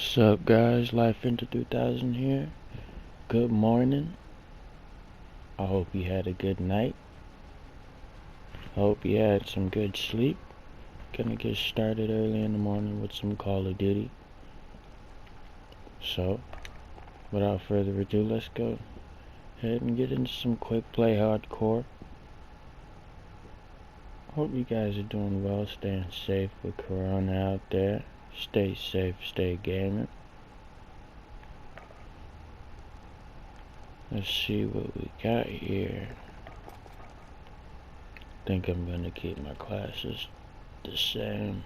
What's up, guys? Life into 2000 here. Good morning. I hope you had a good night. Hope you had some good sleep. Gonna get started early in the morning with some Call of Duty. So, without further ado, let's go ahead and get into some quick play hardcore. Hope you guys are doing well, staying safe with Corona out there. Stay safe, stay gaming. Let's see what we got here. Think I'm gonna keep my classes the same.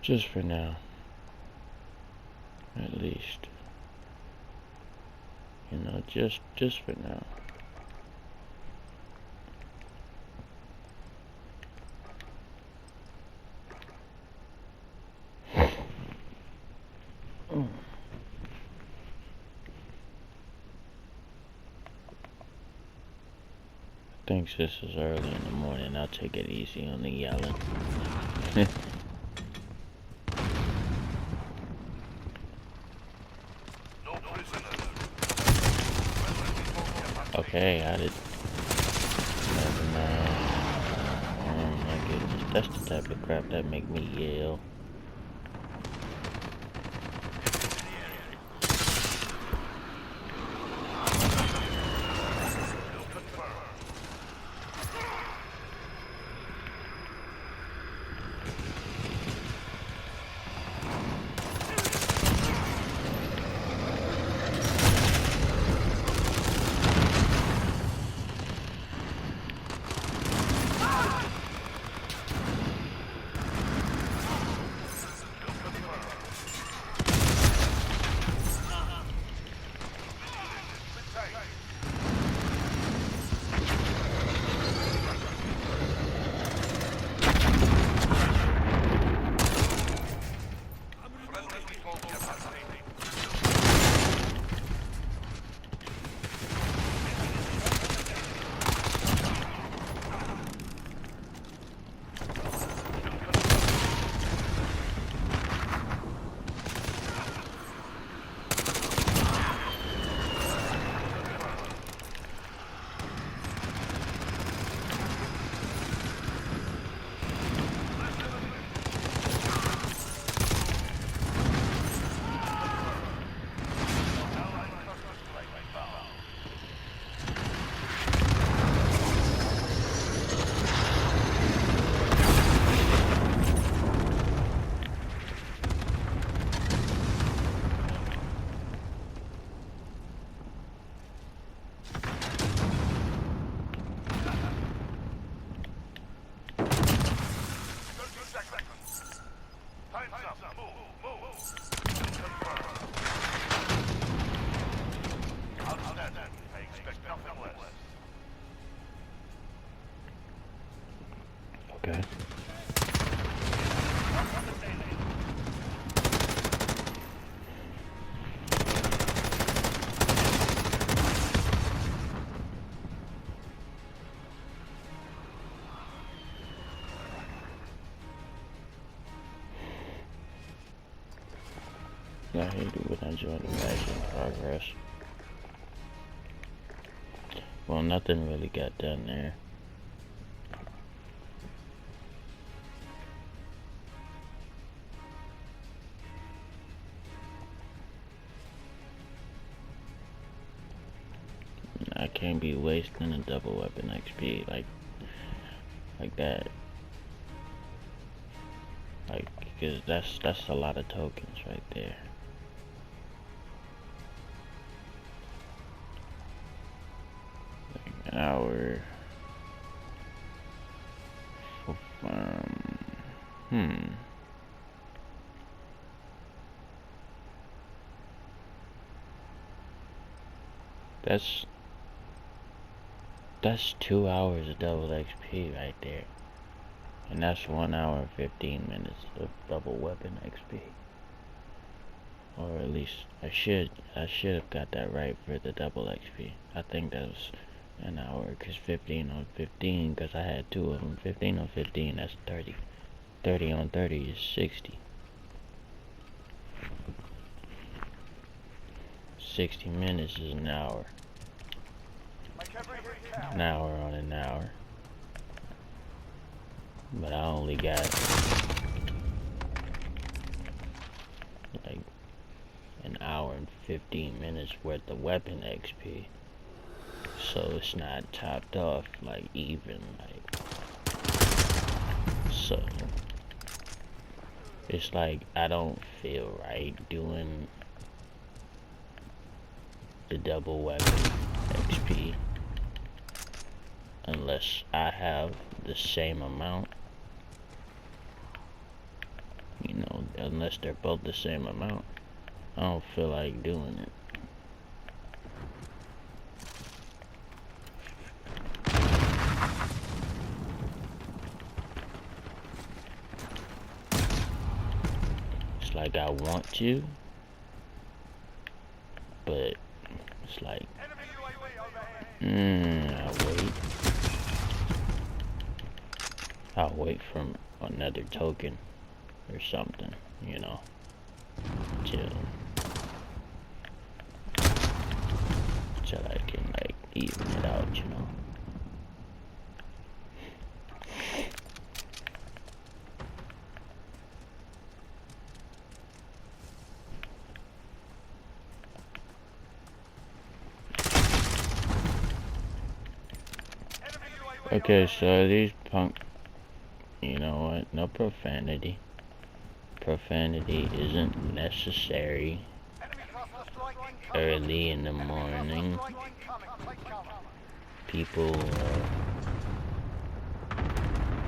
Just for now. At least. You know, just for now. Thinks this is early in the morning. I'll take it easy on the yelling. Okay, I did. Never mind. Oh my goodness, that's the type of crap that make me yell. Okay. I hate it when I join the match in progress. Well, nothing really got done there. I can't be wasting a double weapon XP like that. Like, cause that's a lot of tokens right there. Like an hour. That's 2 hours of double XP right there. And that's 1 hour and 15 minutes of double weapon XP. Or at least I should have got that right for the double XP. I think that was an hour, cause 15 on 15, cause I had 2 of them. 15 on 15, that's 30. 30 on 30 is 60. 60 minutes is an hour. An hour on an hour. But I only got like an hour and 15 minutes worth of weapon XP. So it's not topped off like even like. So it's like I don't feel right doing the double weapon XP unless I have the same amount. You know, unless they're both the same amount. I don't feel like doing it. It's like I want to, but it's like, I'll wait for another token or something, you know, till I can like even it out, you know. Okay, so these punk, you know what, no profanity. Profanity isn't necessary early in the morning. People are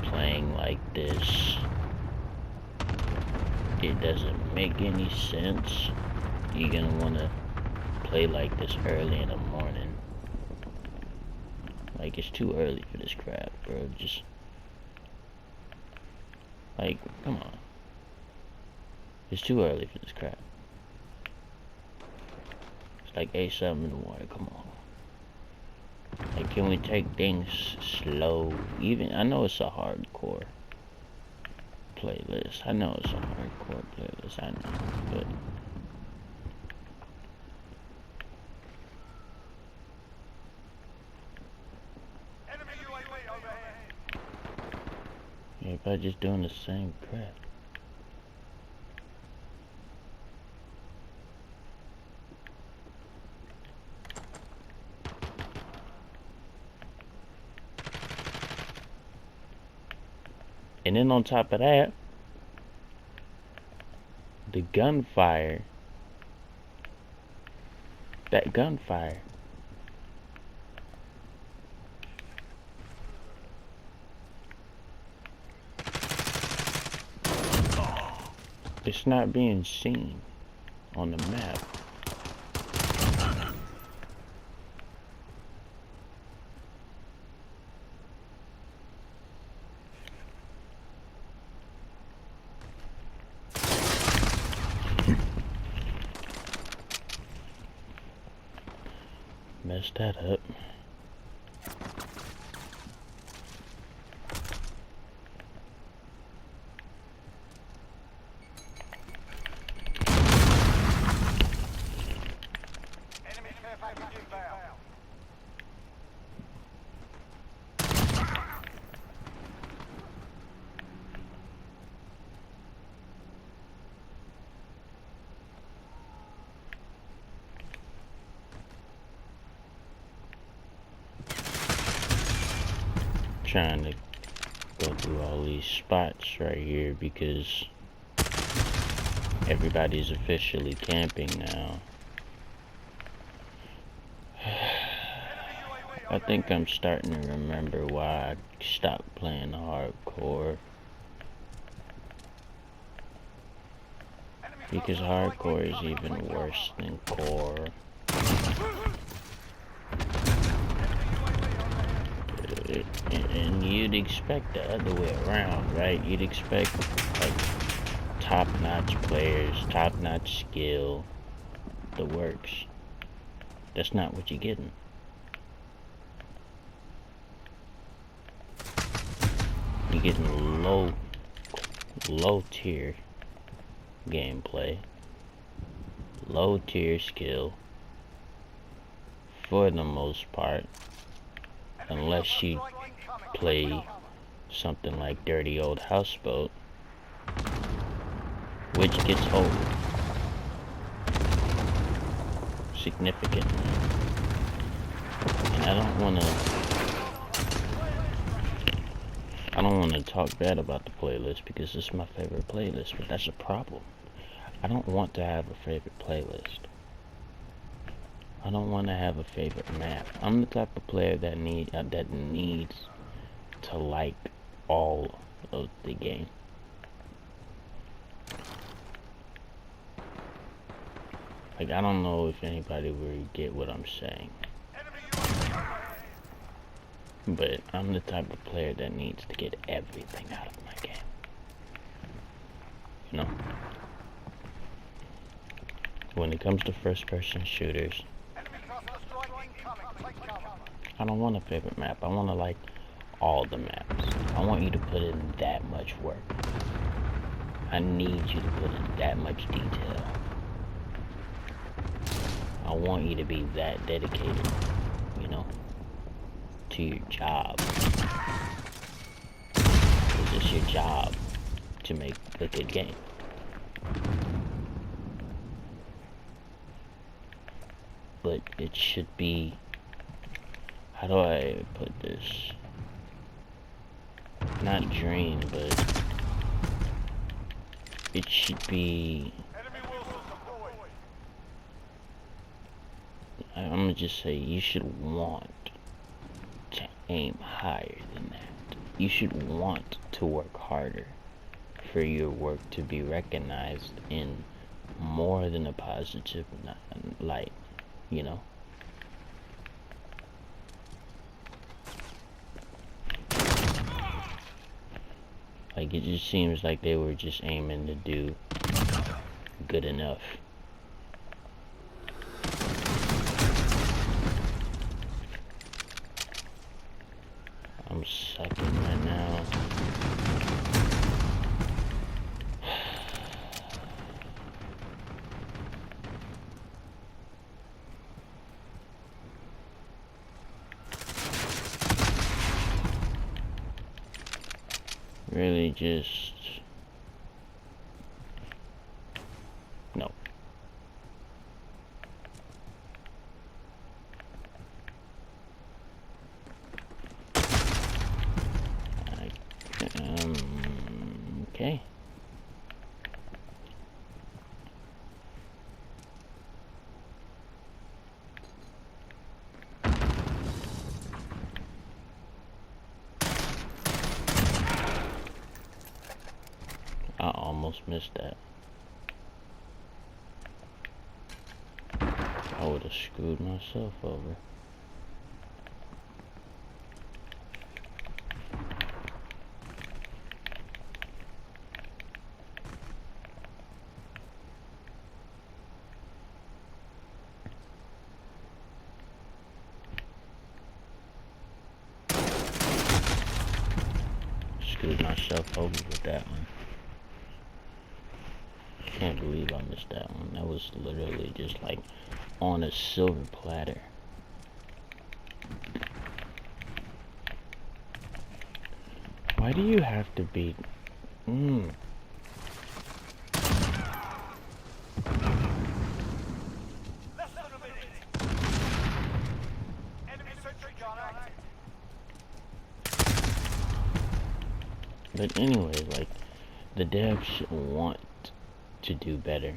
playing like this. It doesn't make any sense. You're gonna wanna play like this early in the morning. Like, it's too early for this crap, bro. Just, like, come on. It's too early for this crap. It's like 8-7 in the morning, come on. Like, can we take things slow? Even, I know it's a hardcore playlist. I know it's a hardcore playlist, I know, but everybody just doing the same crap. And then on top of that, the gunfire, that gunfire, it's not being seen on the map. Messed that up. Trying to go through all these spots right here because everybody's officially camping now. I think I'm starting to remember why I stopped playing hardcore. Because hardcore is even worse than core. And you'd expect the other way around, right? You'd expect like top-notch players, top-notch skill, the works. That's not what you're getting. You're getting low tier gameplay, low tier skill, for the most part, unless you play something like Dirty Old Houseboat, which gets old significantly. And I don't want to talk bad about the playlist because it's my favorite playlist, but that's a problem. I don't want to have a favorite playlist. I don't want to have a favorite map. I'm the type of player that needs to like all of the game. Like, I don't know if anybody will get what I'm saying, but I'm the type of player that needs to get everything out of my game. You know? When it comes to first-person shooters, I don't want a favorite map. I want to like all the maps. I want you to put in that much work. I need you to put in that much detail. I want you to be that dedicated, you know, to your job. It's just your job to make a good game. But it should be, how do I put this? Not dream, but it should be, I'm gonna just say, you should want to aim higher than that. You should want to work harder for your work to be recognized in more than a positive light, you know? Like, it just seems like they were just aiming to do good enough. I'm sucking right now. Really just, no. Okay. I almost missed that. I would have screwed myself over. Screwed myself over with that one. Can't believe I missed that one. That was literally just like on a silver platter. Why do you have to be... But anyway, like, the devs should want to do better.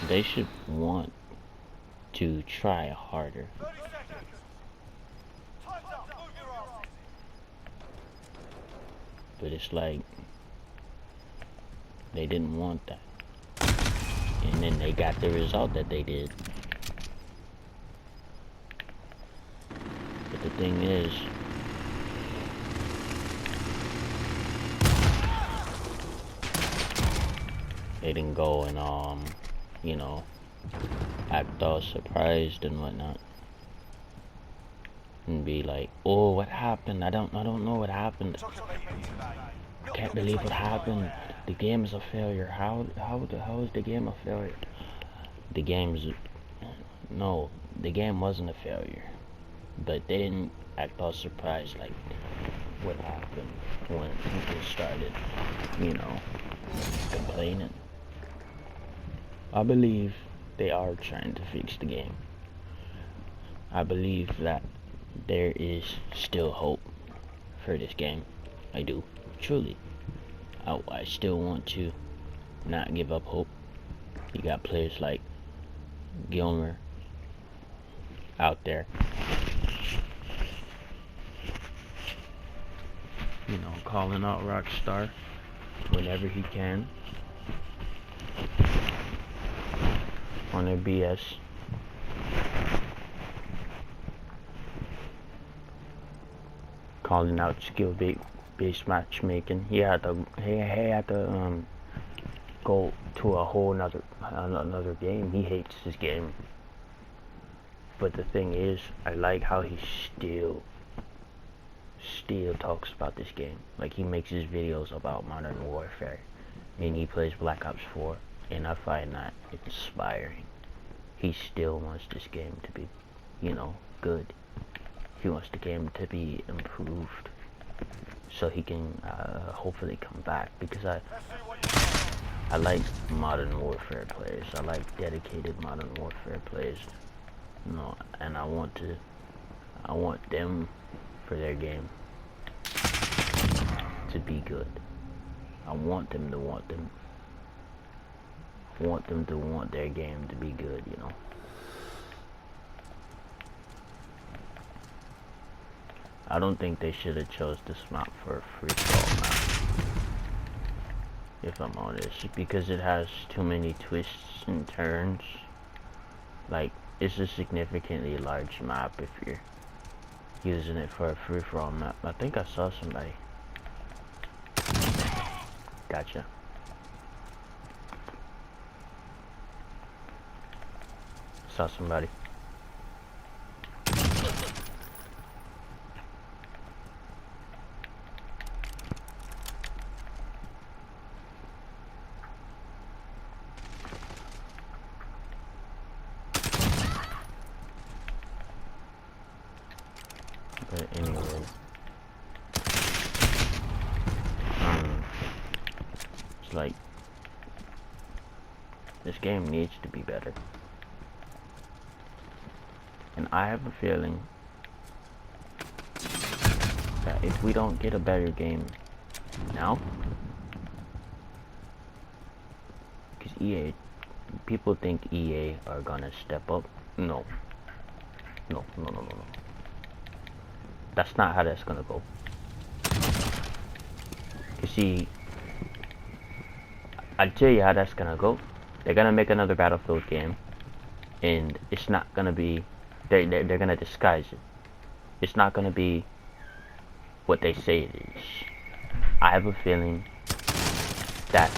They should want to try harder. But it's like, they didn't want that. And then they got the result that they did. But the thing is, they didn't go and, you know, act all surprised and whatnot. and be like, oh, what happened? I don't know what happened. I can't believe what happened. The game is a failure. How is the game a failure? The game's no, the game wasn't a failure. But they didn't act all surprised like what happened when people started, complaining. I believe they are trying to fix the game. I believe that there is still hope for this game. I do, truly. I still want to not give up hope. You got players like Gilmer out there, calling out Rockstar whenever he can on their BS. Calling out skill-based matchmaking. He had to go to a whole another game. He hates his game. But the thing is, I like how he still talks about this game. Like, he makes his videos about Modern Warfare, and he plays Black Ops 4, and I find that inspiring. He still wants this game to be, good. He wants the game to be improved, so he can hopefully come back, because I like Modern Warfare players. I like dedicated Modern Warfare players, and I want them for their game to be good. I want them to want their game to be good, I don't think they should have chose this map for a free-for-all map, if I'm honest, because it has too many twists and turns. Like, it's a significantly large map if you're using it for a free-for-all map. I think I saw somebody. Gotcha. Saw somebody. But anyway, it's like, this game needs to be better, and I have a feeling that if we don't get a better game now, because people think EA are gonna step up. No. That's not how that's gonna go. You see, I'll tell you how that's gonna go. They're gonna make another Battlefield game, and it's not gonna be. They're gonna disguise it. It's not gonna be what they say it is. I have a feeling that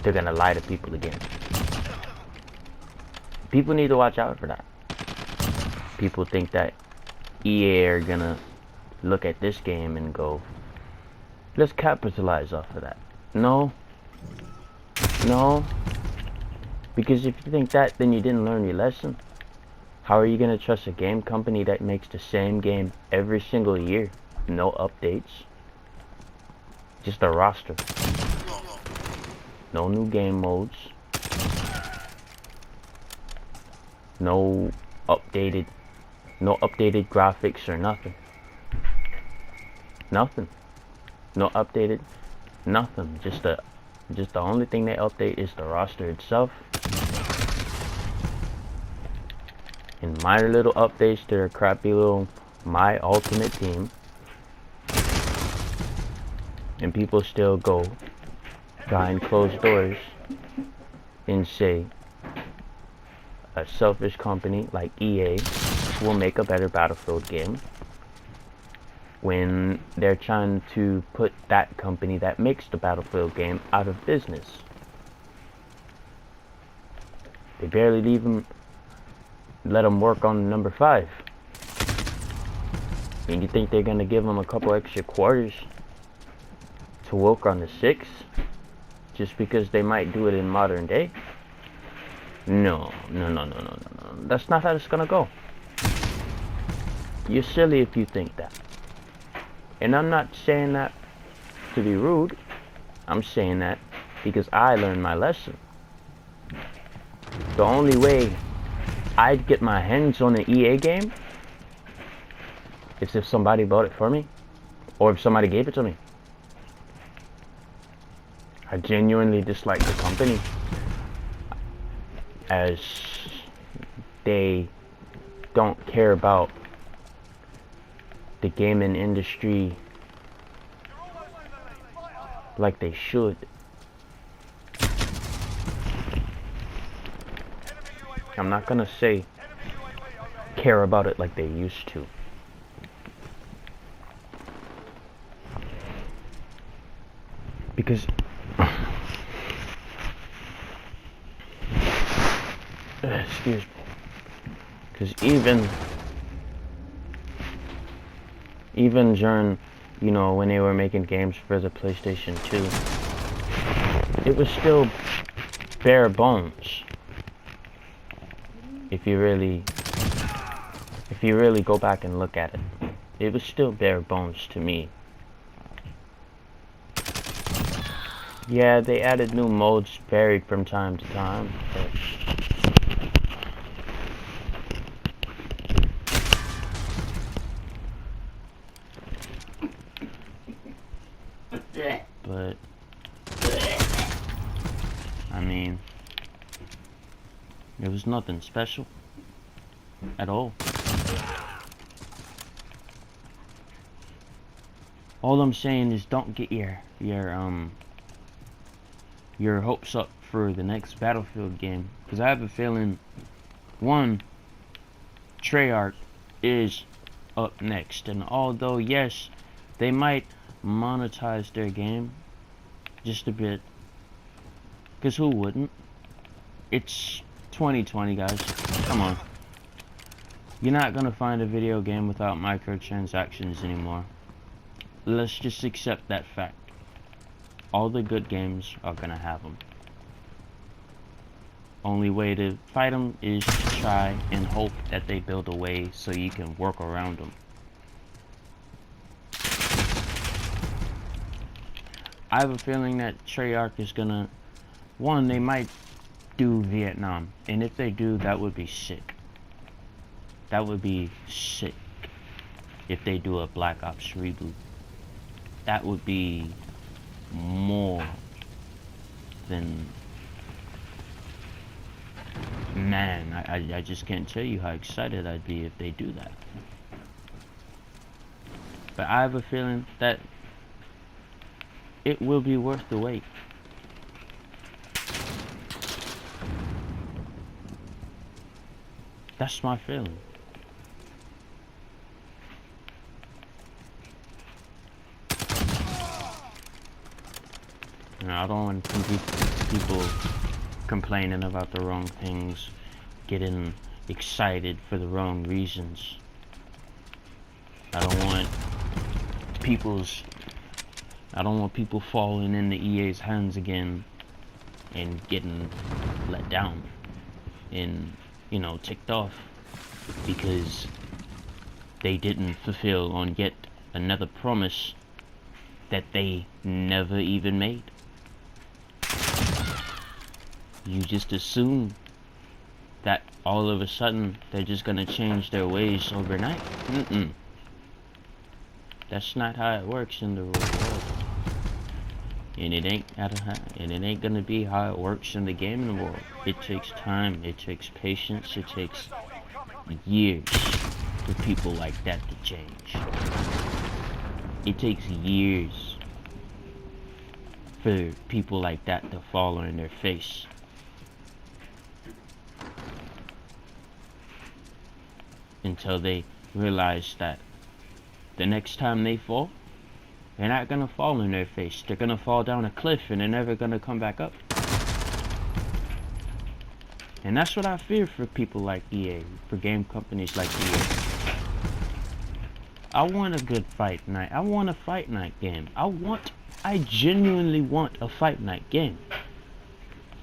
they're gonna lie to people again. People need to watch out for that. People think that EA are gonna look at this game and go, let's capitalize off of that. No, because if you think that, then you didn't learn your lesson. How are you gonna trust a game company that makes the same game every single year? No updates, just a roster, no new game modes, no updated graphics or nothing. No updated nothing. Just the only thing they update is the roster itself, and minor little updates to their crappy little My Ultimate Team. And people still go behind closed doors and say a selfish company like EA will make a better Battlefield game, when they're trying to put that company that makes the Battlefield game out of business. They barely let them work on number 5. And you think they're gonna give them a couple extra quarters to work on the 6 just because they might do it in modern day? No. That's not how it's gonna go. You're silly if you think that. And I'm not saying that to be rude. I'm saying that because I learned my lesson. The only way I'd get my hands on an EA game is if somebody bought it for me, or if somebody gave it to me. I genuinely dislike the company, as they don't care about the gaming industry like they should. I'm not gonna say care about it like they used to. Because excuse me. Because even during, you know, when they were making games for the PlayStation 2, it was still bare bones. If you really go back and look at it, it was still bare bones to me. Yeah, they added new modes varied from time to time, but I mean, it was nothing special at all. All I'm saying is don't get your hopes up for the next Battlefield game, because I have a feeling, one, Treyarch is up next, and although yes, they might monetize their game just a bit, because who wouldn't? It's 2020, guys. Come on. You're not gonna find a video game without microtransactions anymore. Let's just accept that fact. All the good games are gonna have them. Only way to fight them is to try and hope that they build a way so you can work around them. I have a feeling that Treyarch is gonna, one, they might do Vietnam, and if they do, that would be sick. That would be sick if they do a Black Ops reboot. That would be more than, man, I just can't tell you how excited I'd be if they do that. But I have a feeling that it will be worth the wait. That's my feeling. I don't want people complaining about the wrong things, getting excited for the wrong reasons. I don't want people falling into EA's hands again and getting let down and, you know, ticked off because they didn't fulfill on yet another promise that they never even made. You just assume that all of a sudden they're just gonna change their ways overnight. That's not how it works in the real world. And it ain't gonna be how it works in the gaming world. It takes time, it takes patience, it takes years for people like that to change. It takes years for people like that to fall on their face. Until they realize that the next time they fall, they're not gonna fall in their face. They're gonna fall down a cliff and they're never gonna come back up. And that's what I fear for people like EA, for game companies like EA. I want a good fight night. I want a fight night game. I genuinely want a fight night game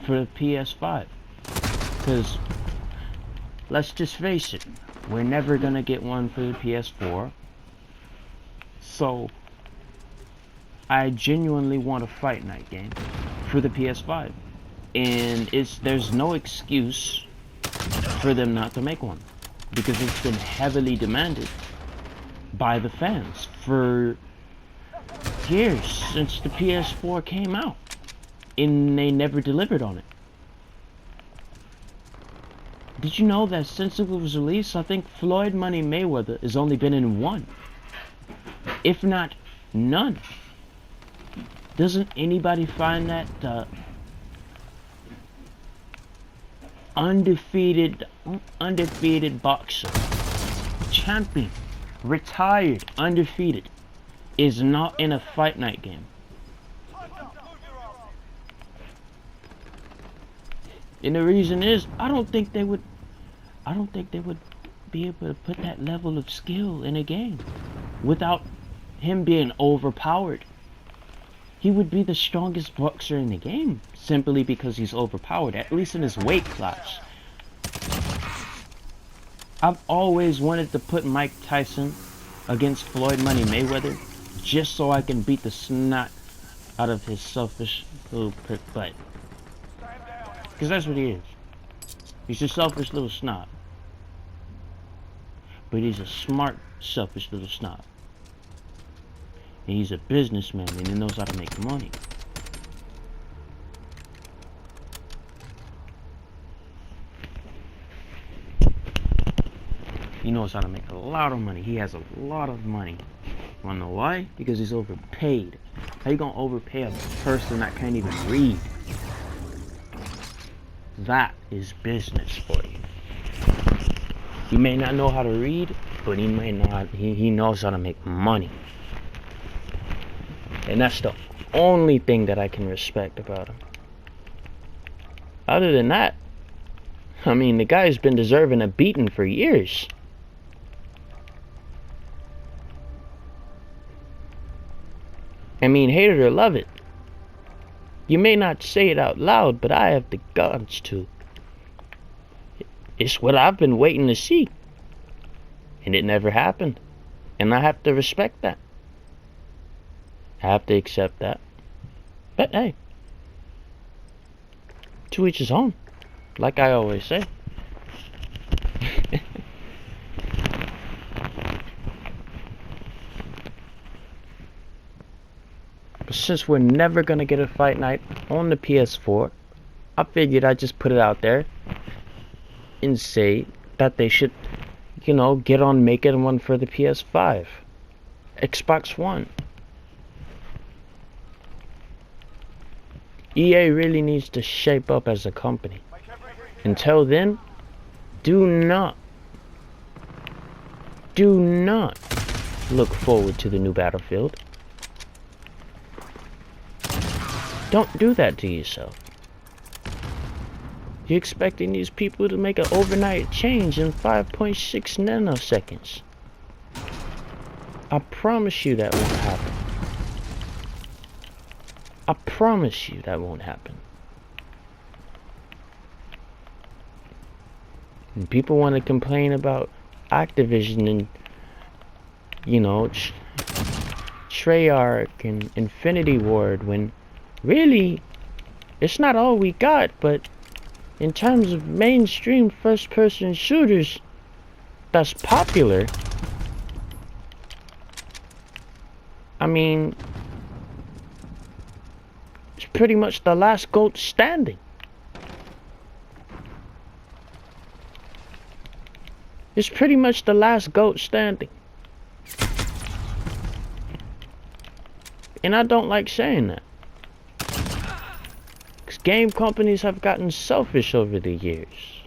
for the PS5. Because, let's just face it, we're never gonna get one for the PS4. So, I genuinely want a fight night game for the PS5. And there's no excuse for them not to make one. Because it's been heavily demanded by the fans for years since the PS4 came out, and they never delivered on it. Did you know that since it was released, I think Floyd Money Mayweather has only been in one, if not none? Doesn't anybody find that undefeated boxer, champion, retired, undefeated, is not in a fight night game? And the reason is, I don't think they would be able to put that level of skill in a game without him being overpowered. He would be the strongest boxer in the game simply because he's overpowered, at least in his weight class. I've always wanted to put Mike Tyson against Floyd Money Mayweather just so I can beat the snot out of his selfish little prick butt. Because that's what he is. He's a selfish little snot. But he's a smart, selfish little snot. And he's a businessman and he knows how to make money. He knows how to make a lot of money. He has a lot of money. Wanna know why? Because he's overpaid. How you gonna overpay a person that can't even read? That is business for you. He may not know how to read, but he knows how to make money. And that's the only thing that I can respect about him. Other than that, I mean, the guy's been deserving a beating for years. I mean, hate it or love it. You may not say it out loud, but I have the guts to. It's what I've been waiting to see. And it never happened. And I have to respect that. I have to accept that. But hey, to each his own, like I always say. But since we're never gonna get a fight night on the PS4, I figured I'd just put it out there and say that they should, get on making one for the PS5, Xbox One. EA really needs to shape up as a company. Until then, do not look forward to the new Battlefield. Don't do that to yourself. You're expecting these people to make an overnight change in 5.6 nanoseconds. I promise you that won't happen. I promise you that won't happen. And people want to complain about Activision and, Treyarch and Infinity Ward when really it's not all we got, but in terms of mainstream first-person shooters that's popular, I mean, it's pretty much the last goat standing. It's pretty much the last goat standing. And I don't like saying that. Because game companies have gotten selfish over the years.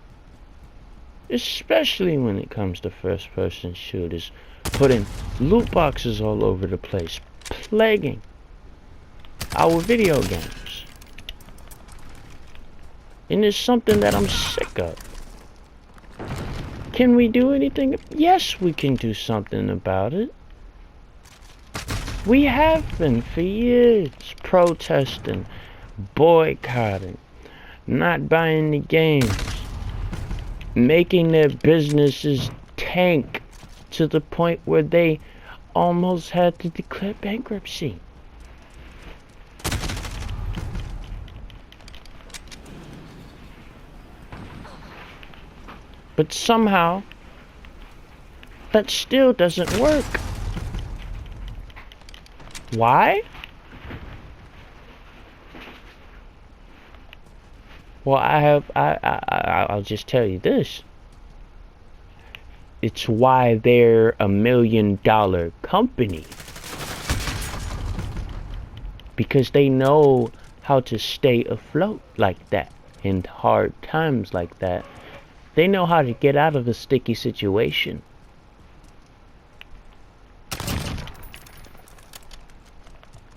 Especially when it comes to first-person shooters. Putting loot boxes all over the place. Plaguing our video games. And it's something that I'm sick of. Can we do anything? Yes, we can do something about it. We have been for years protesting, boycotting, not buying the games, making their businesses tank to the point where they almost had to declare bankruptcy. But somehow, that still doesn't work. Why? Well, I'll just tell you this. It's why they're $1 million company. Because they know how to stay afloat like that in hard times like that. They know how to get out of a sticky situation.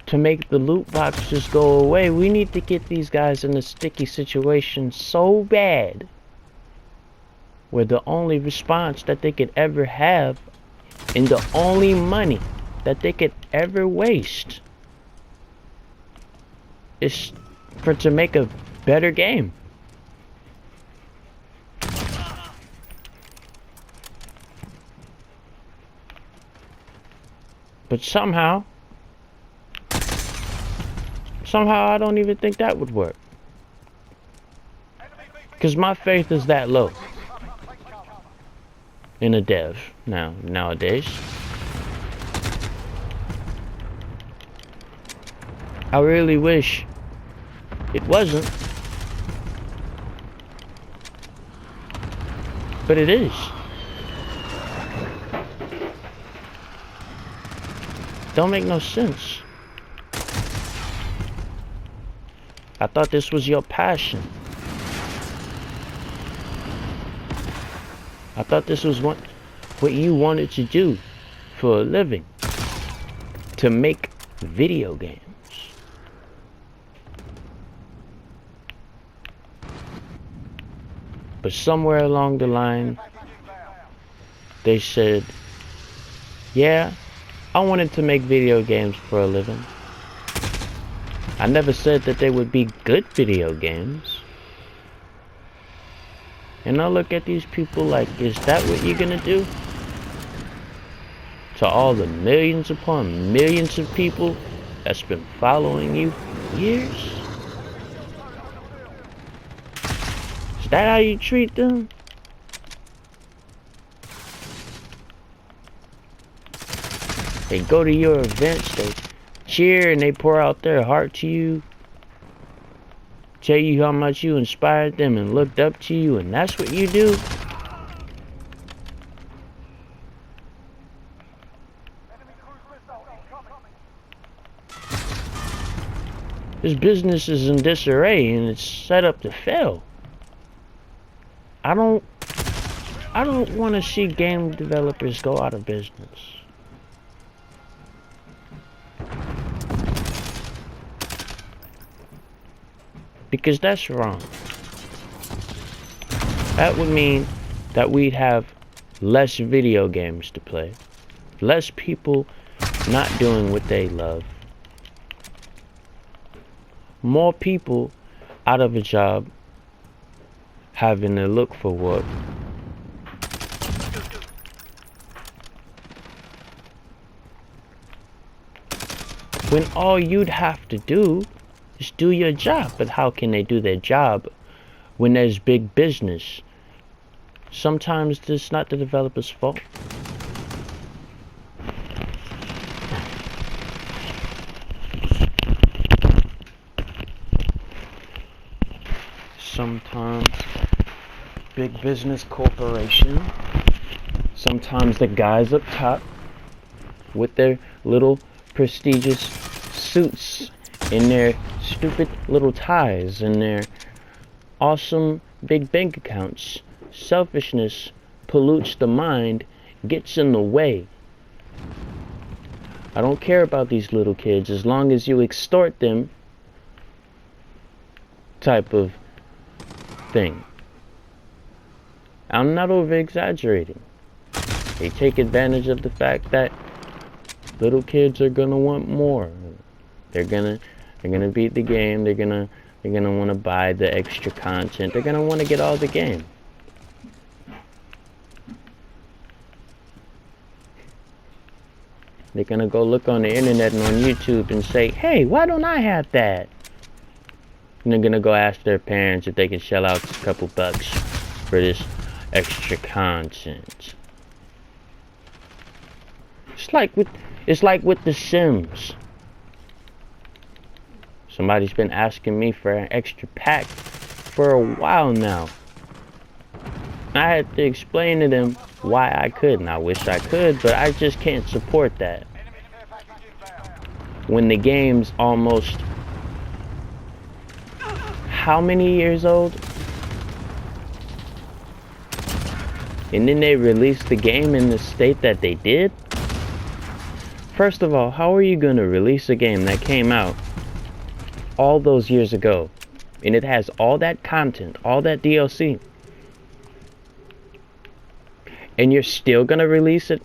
To make the loot boxes go away, we need to get these guys in a sticky situation so bad where the only response that they could ever have and the only money that they could ever waste is to make a better game. But somehow I don't even think that would work. Because my faith is that low in a dev nowadays. I really wish it wasn't. But it is. Don't make no sense. I thought this was your passion. I thought this was what you wanted to do for a living. To make video games. But somewhere along the line, they said, yeah, I wanted to make video games for a living. I never said that they would be good video games. And I look at these people like, is that what you're gonna do? To all the millions upon millions of people that's been following you for years? Is that how you treat them? They go to your events, they cheer and they pour out their heart to you, tell you how much you inspired them and looked up to you, and that's what you do? This business is in disarray and it's set up to fail. I don't want to see game developers go out of business. Because that's wrong. That would mean that we'd have less video games to play. Less people not doing what they love. More people out of a job having to look for work. When all you'd have to do is do your job. But how can they do their job when there's big business? Sometimes it's not the developer's fault. Sometimes big business corporation, sometimes the guys up top with their little prestigious suits and their stupid little ties and their awesome big bank accounts. Selfishness pollutes the mind, gets in the way. I don't care about these little kids as long as you extort them type of thing. I'm not over exaggerating. They take advantage of the fact that Little kids are gonna want more. They're gonna beat the game. They're gonna want to buy the extra content. They're gonna want to get all the game. They're gonna go look on the internet and on YouTube and say, "Hey, why don't I have that?" And they're gonna go ask their parents if they can shell out a couple bucks for this extra content. It's like with The Sims. Somebody's been asking me for an extra pack for a while now. I had to explain to them why I couldn't. I wish I could, but I just can't support that. When the game's almost how many years old? And then they released the game in the state that they did? First of all, how are you going to release a game that came out all those years ago, and it has all that content, all that DLC, and you're still going to release it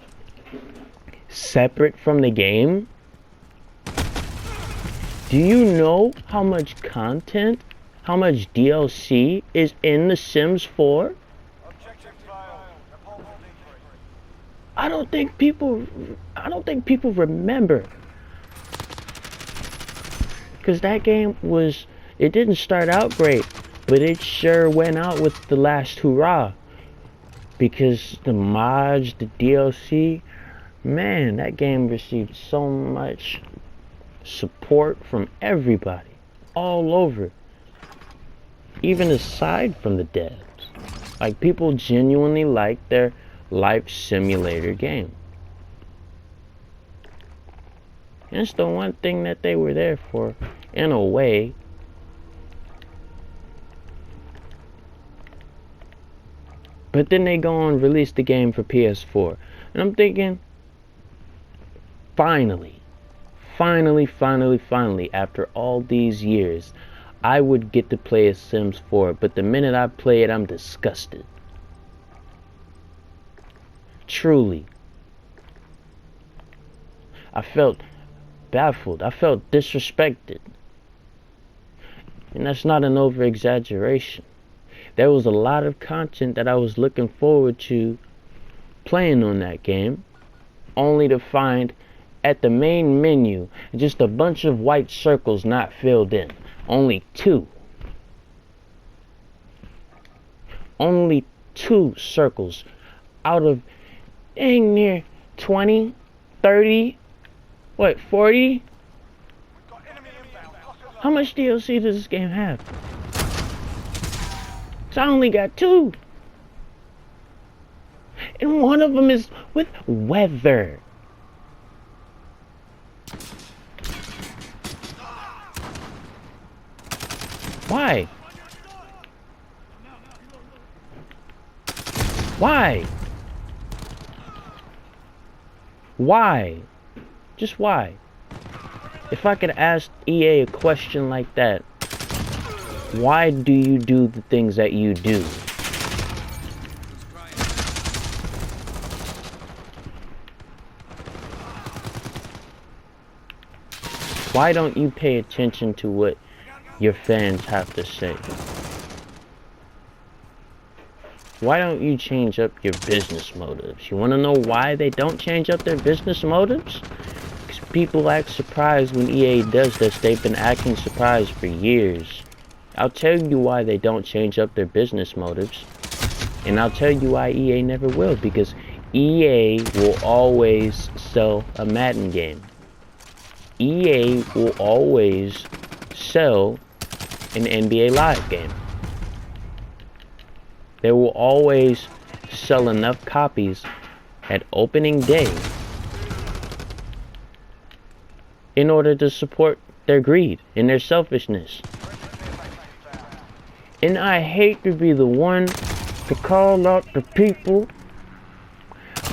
separate from the game? Do you know how much content, how much DLC is in The Sims 4? I don't think people remember. Because that game it didn't start out great, but it sure went out with the last hurrah. Because the mods, the DLC, man, that game received so much support from everybody, all over. Even aside from the devs. Like, people genuinely like their life simulator game. And it's the one thing that they were there for, in a way. But then they go on and release the game for PS4. And I'm thinking, finally, after all these years, I would get to play a Sims 4. But the minute I play it, I'm disgusted. Truly. I felt baffled. I felt disrespected. And that's not an over-exaggeration. There was a lot of content that I was looking forward to playing on that game, only to find at the main menu just a bunch of white circles not filled in. Only 2. Only 2 circles out of dang near 20, 30, what, 40? How much DLC does this game have? 'Cause I only got 2. And one of them is with weather. Why? Why? Why? Just why? If I could ask EA a question like that, why do you do the things that you do? Why don't you pay attention to what your fans have to say? Why don't you change up your business motives? You want to know why they don't change up their business motives? Because people act surprised when EA does this. They've been acting surprised for years. I'll tell you why they don't change up their business motives. And I'll tell you why EA never will. Because EA will always sell a Madden game. EA will always sell an NBA Live game. They will always sell enough copies at opening day in order to support their greed and their selfishness. And I hate to be the one to call out the people,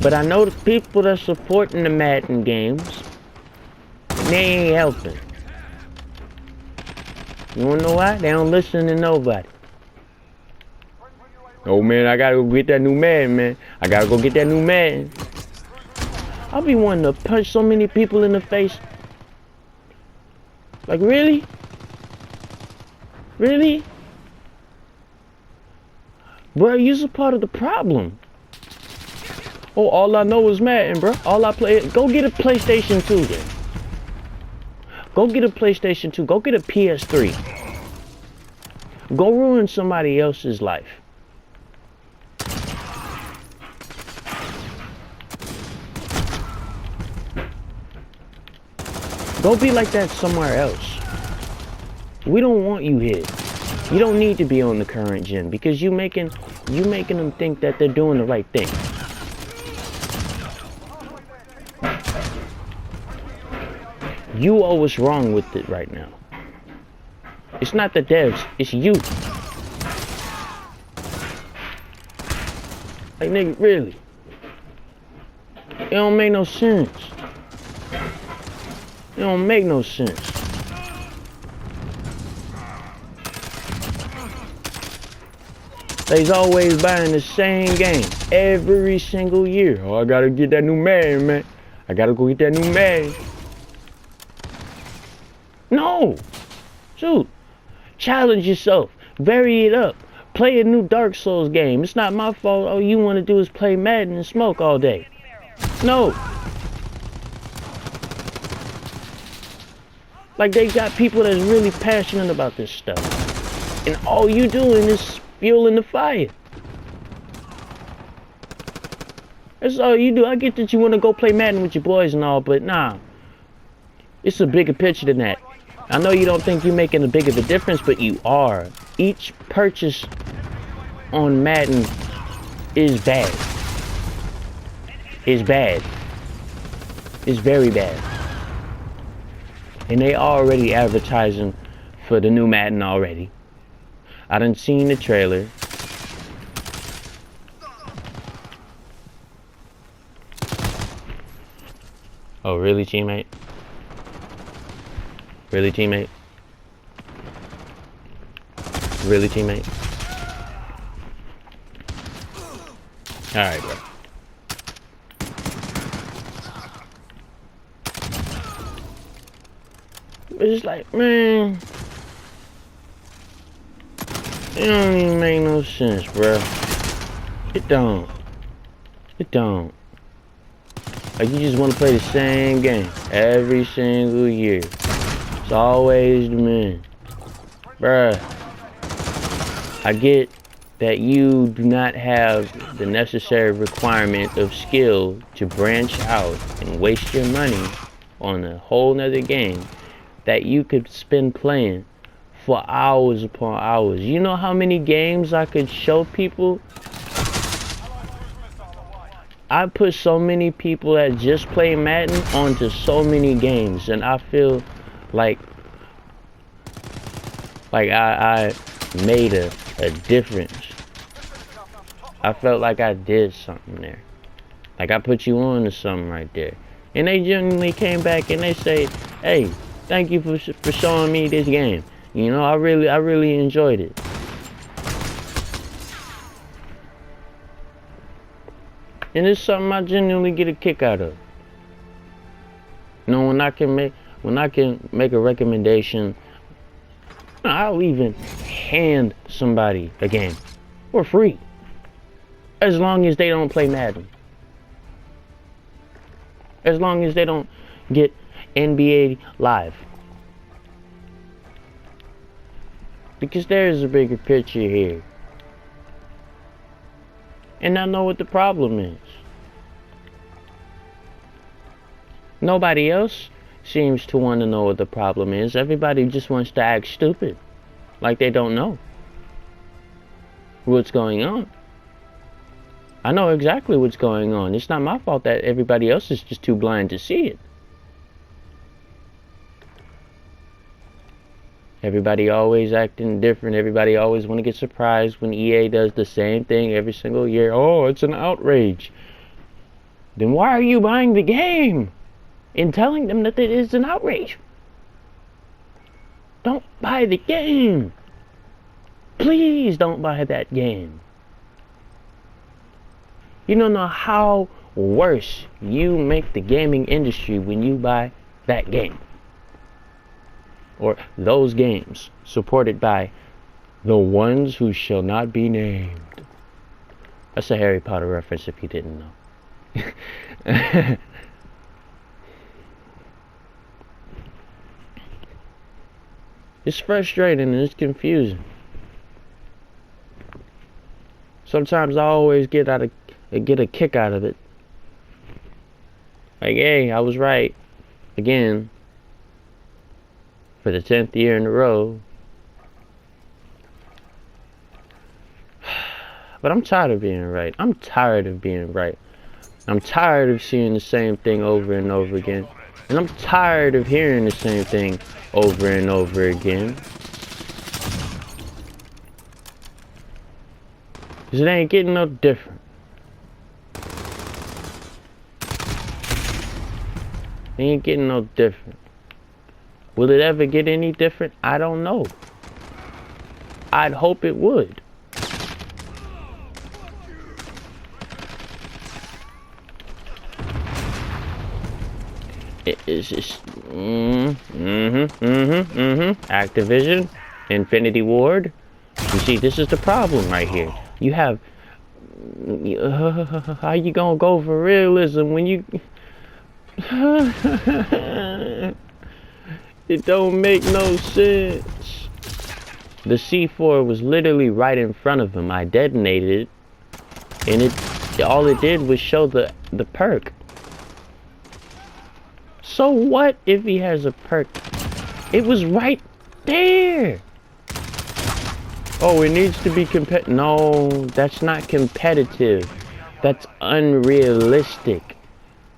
but I know the people that's supporting the Madden games, they ain't helping. You wanna know why? They don't listen to nobody. Oh man, I gotta go get that new Madden, man. I gotta go get that new Madden. I'll be wanting to punch so many people in the face. Like, really? Really? Bro, you're a part of the problem. Oh, all I know is Madden, bro. All I play. Go get a PlayStation 2 then. Go get a PlayStation 2. Go get a PS3. Go ruin somebody else's life. Go be like that somewhere else. We don't want you here. You don't need to be on the current gen because you making them think that they're doing the right thing. You are what's wrong with it right now. It's not the devs, it's you. Like, nigga, really? It don't make no sense. It don't make no sense. They's always buying the same game every single year. Oh, I gotta get that new Madden, man. I gotta go get that new Madden. No! Shoot. Challenge yourself. Vary it up. Play a new Dark Souls game. It's not my fault. All you want to do is play Madden and smoke all day. No. Like, they got people that's really passionate about this stuff. And all you doing is fueling the fire. That's all you do. I get that you want to go play Madden with your boys and all, but nah. It's a bigger picture than that. I know you don't think you're making a big of a difference, but you are. Each purchase on Madden is bad. It's bad. It's very bad. And they already advertising for the new Madden already. I done seen the trailer. Oh, really, teammate? Really, teammate? Really, teammate? Alright, bro. It's like, man, it don't even make no sense, bro. It don't. It don't. Like, you just want to play the same game every single year. It's always the man. Bruh, I get that you do not have the necessary requirement of skill to branch out and waste your money on a whole nother game that you could spend playing for hours upon hours. You know how many games I could show people? I put so many people that just play Madden onto so many games, and I feel like I made a difference. I felt like I did something there. Like I put you on to something right there. And they genuinely came back and they say, hey, thank you for showing me this game. You know, I really enjoyed it. And it's something I genuinely get a kick out of. You know, when I can make a recommendation, I'll even hand somebody a game for free. As long as they don't play Madden. As long as they don't get NBA Live. Because there's a bigger picture here. And I know what the problem is. Nobody else seems to want to know what the problem is. Everybody just wants to act stupid. Like they don't know what's going on. I know exactly what's going on. It's not my fault that everybody else is just too blind to see it. Everybody always acting different. Everybody always want to get surprised when EA does the same thing every single year. Oh, it's an outrage. Then why are you buying the game and telling them that it is an outrage? Don't buy the game. Please don't buy that game. You don't know how worse you make the gaming industry when you buy that game. Or those games supported by the ones who shall not be named. That's a Harry Potter reference if you didn't know. It's frustrating and it's confusing. Sometimes I always get a kick out of it. Like, hey, I was right again for the 10th year in a row. But I'm tired of being right. I'm tired of being right. I'm tired of seeing the same thing over and over again. And I'm tired of hearing the same thing over and over again. Cause it ain't getting no different. It ain't getting no different. Will it ever get any different? I don't know. I'd hope it would. It's just Activision, Infinity Ward. You see, this is the problem right here. You have how you gonna go for realism when you it don't make no sense. The C4 was literally right in front of him. I detonated it, and all it did was show the perk. So what if he has a perk? It was right there. Oh, it needs to be No, that's not competitive. That's unrealistic.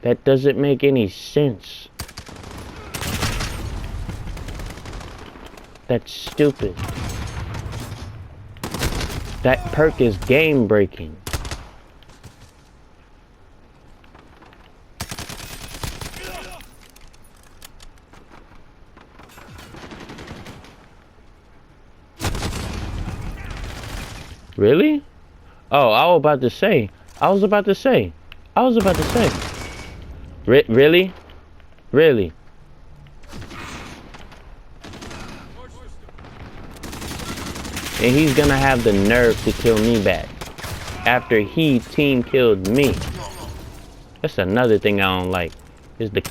That doesn't make any sense. That's stupid. That perk is game breaking. Really? Oh, I was about to say. Really? Really? And he's gonna have the nerve to kill me back after he team killed me. That's another thing I don't like. Is the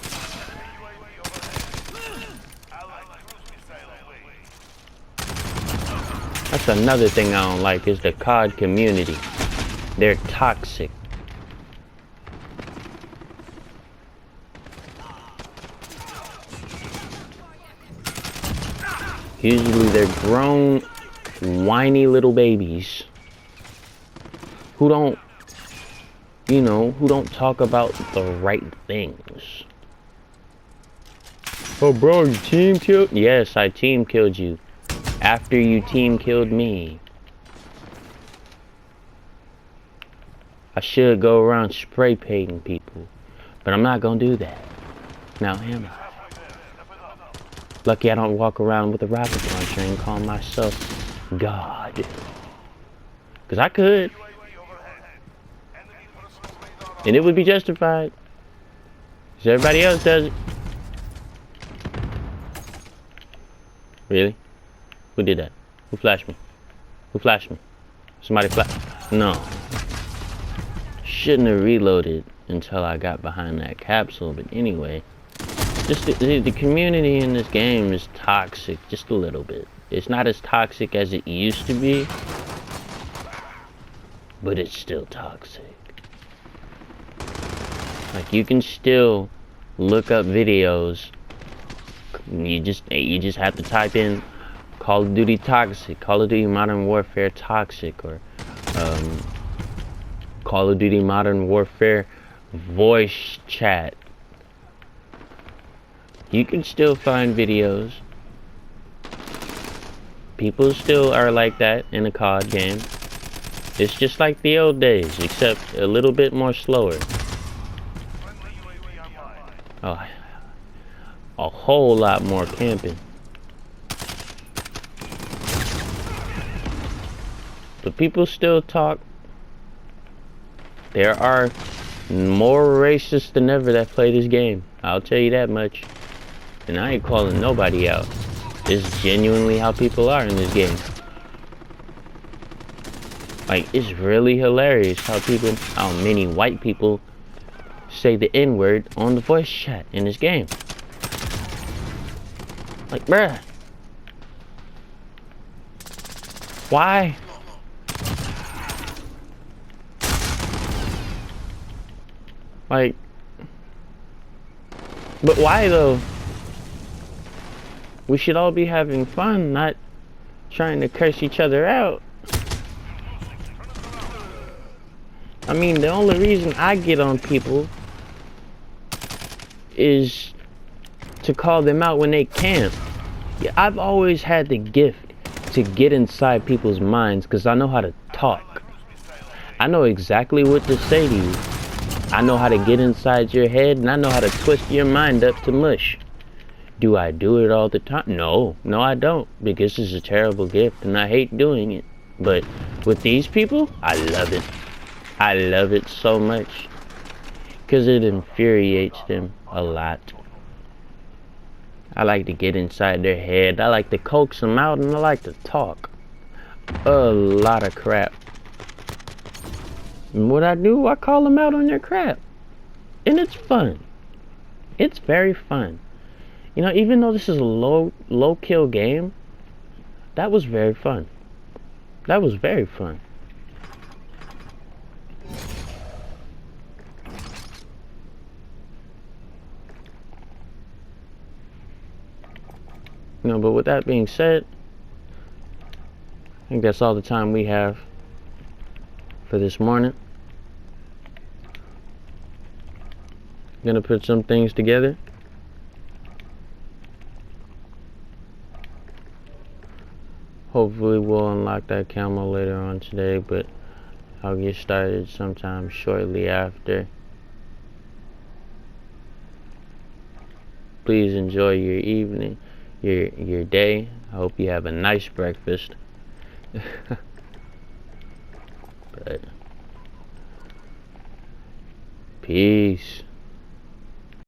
That's another thing I don't like is the COD community. They're toxic. Usually they're grown, whiny little babies who don't, who don't talk about the right things. Oh bro, you team killed? Yes, I team killed you. After you team killed me. I should go around spray painting people, but I'm not gonna do that. Now am I? Lucky I don't walk around with a rocket launcher and call myself God. Cause I could. And it would be justified. Cause everybody else does it. Really? Who did that? Who flashed me? Who flashed me? Somebody flashed. No. Shouldn't have reloaded until I got behind that capsule, but anyway. Just the community in this game is toxic, just a little bit. It's not as toxic as it used to be, but it's still toxic. Like, you can still look up videos. You just have to type in Call of Duty Toxic, Call of Duty Modern Warfare Toxic, or Call of Duty Modern Warfare voice chat. You can still find videos. People still are like that in a COD game. It's just like the old days, except a little bit more slower. Oh, a whole lot more camping. But people still talk. There are more racist than ever that play this game. I'll tell you that much. And I ain't calling nobody out. It's genuinely how people are in this game. Like, it's really hilarious how many white people say the N-word on the voice chat in this game. Like, bruh. Why? Like, but why though? We should all be having fun, not trying to curse each other out. I mean, the only reason I get on people is to call them out when they camp. Yeah, I've always had the gift to get inside people's minds because I know how to talk. I know exactly what to say to you. I know how to get inside your head, and I know how to twist your mind up to mush. Do I do it all the time? No, I don't, because it's a terrible gift and I hate doing it. But with these people, I love it. I love it so much because it infuriates them a lot. I like to get inside their head. I like to coax them out, and I like to talk a lot of crap. And what I do, I call them out on their crap. And it's fun. It's very fun. You know, even though this is a low kill game, that was very fun. That was very fun. You know, but with that being said, I think that's all the time we have for this morning. Gonna put some things together. Hopefully we'll unlock that camo later on today, but I'll get started sometime shortly after. Please enjoy your evening, your day. I hope you have a nice breakfast. But peace.